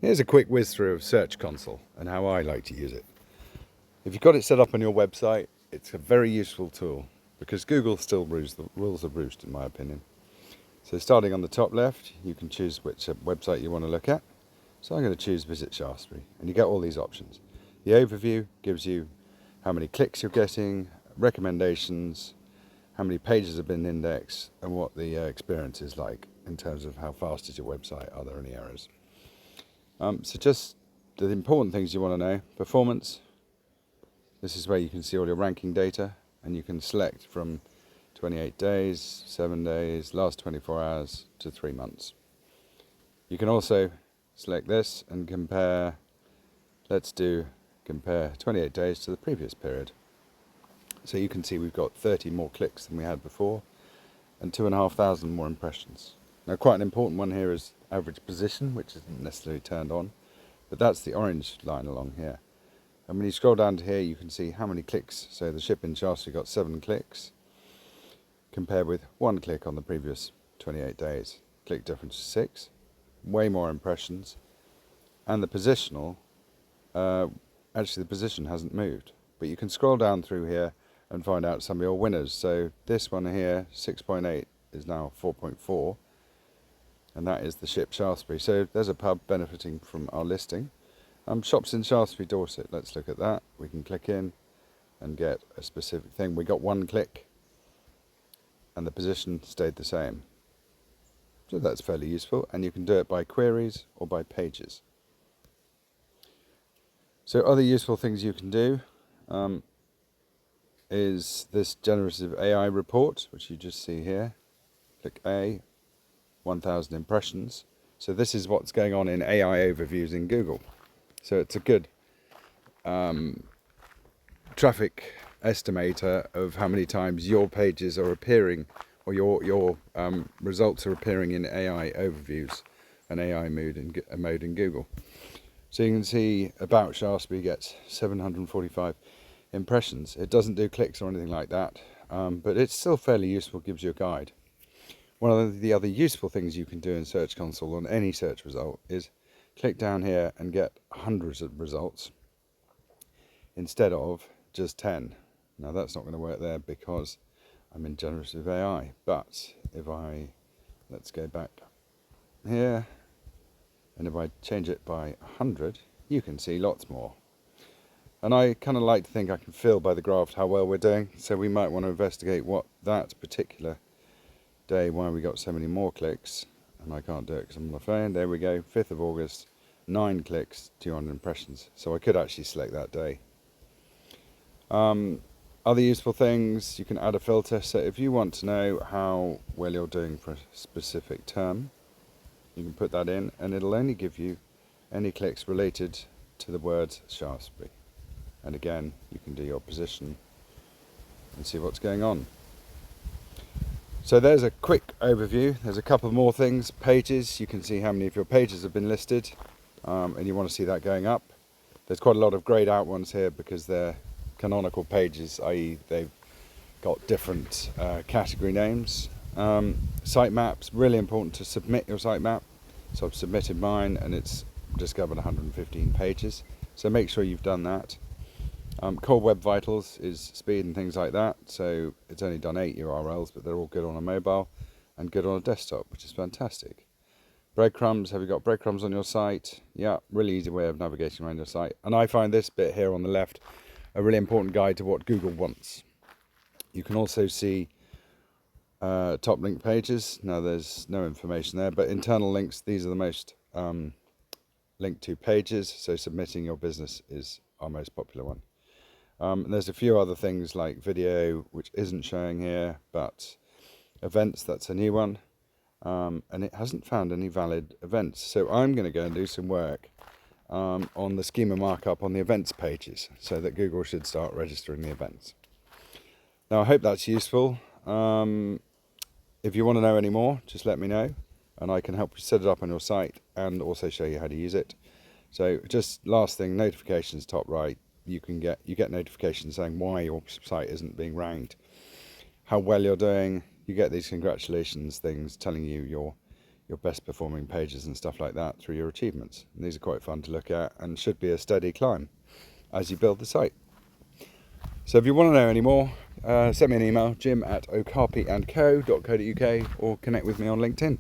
Here's a quick whiz through of Search Console and how I like to use it. If you've got it set up on your website, it's a very useful tool because Google still rules the roost in my opinion. So starting on the top left, you can choose which website you want to look at. So I'm going to choose Visit Shaftesbury, and you get all these options. The overview gives you how many clicks you're getting, recommendations, how many pages have been indexed, and what the experience is like in terms of how fast is your website, are there any errors. So just the important things you want to know. Performance. This is where you can see all your ranking data, and you can select from 28 days, 7 days, last 24 hours to 3 months. You can also select this and compare, compare 28 days to the previous period. So you can see we've got 30 more clicks than we had before and 2,500 more impressions. Now quite an important one here is average position, which isn't necessarily turned on, but that's the orange line along here. And when you scroll down to here, you can see how many clicks. So the ship in Shaftesbury got 7 clicks compared with 1 click on the previous 28 days. Click difference is 6, way more impressions. And the positional, actually the position hasn't moved, but you can scroll down through here and find out some of your winners. So this one here, 6.8, is now 4.4, and that is the ship Shaftesbury. So there's a pub benefiting from our listing. Shops in Shaftesbury, Dorset, let's look at that. We can click in and get a specific thing. We got 1 click and the position stayed the same. So that's fairly useful, and you can do it by queries or by pages. So other useful things you can do is this generative AI report, which you just see here. Click A, 1,000 impressions. So this is what's going on in AI overviews in Google. So it's a good traffic estimator of how many times your pages are appearing, or your results are appearing in AI overviews and AI mode in Google. So you can see About Shaftesbury gets 745 impressions. It doesn't do clicks or anything like that, but it's still fairly useful, gives you a guide. One of the other useful things you can do in Search Console on any search result is click down here and get hundreds of results instead of just 10. Now that's not going to work there because I'm in generative AI, but if let's go back here, and if I change it by 100, you can see lots more. And I kind of like to think I can feel by the graph how well we're doing, so we might want to investigate what that particular day, why we got so many more clicks. And I can't do it because I'm on the phone. There we go, 5th of August, 9 clicks, 200 impressions. So I could actually select that day. Other useful things, you can add a filter. So if you want to know how well you're doing for a specific term, you can put that in, and it'll only give you any clicks related to the words Shaftesbury. And again, you can do your position and see what's going on. So there's a quick overview. There's a couple more things. Pages, you can see how many of your pages have been listed, and you want to see that going up. There's quite a lot of grayed out ones here because they're canonical pages, i.e. they've got different category names. Sitemaps, really important to submit your sitemap. So I've submitted mine and it's discovered 115 pages. So make sure you've done that. Core Web Vitals is speed and things like that. So it's only done 8 URLs, but they're all good on a mobile and good on a desktop, which is fantastic. Breadcrumbs, have you got breadcrumbs on your site? Yeah, really easy way of navigating around your site. And I find this bit here on the left a really important guide to what Google wants. You can also see top link pages. Now there's no information there, but internal links, these are the most linked to pages. So submitting your business is our most popular one. And there's a few other things like video, which isn't showing here, but events, that's a new one. And it hasn't found any valid events. So I'm going to go and do some work on the schema markup on the events pages, so that Google should start registering the events. Now I hope that's useful. If you want to know any more, just let me know and I can help you set it up on your site and also show you how to use it. So just last thing, notifications top right, you get notifications saying why your site isn't being ranked, how well you're doing. You get these congratulations things telling you your best performing pages and stuff like that through your achievements. And these are quite fun to look at and should be a steady climb as you build the site. So if you want to know any more, send me an email, jim@okapiandco.co.uk, or connect with me on LinkedIn.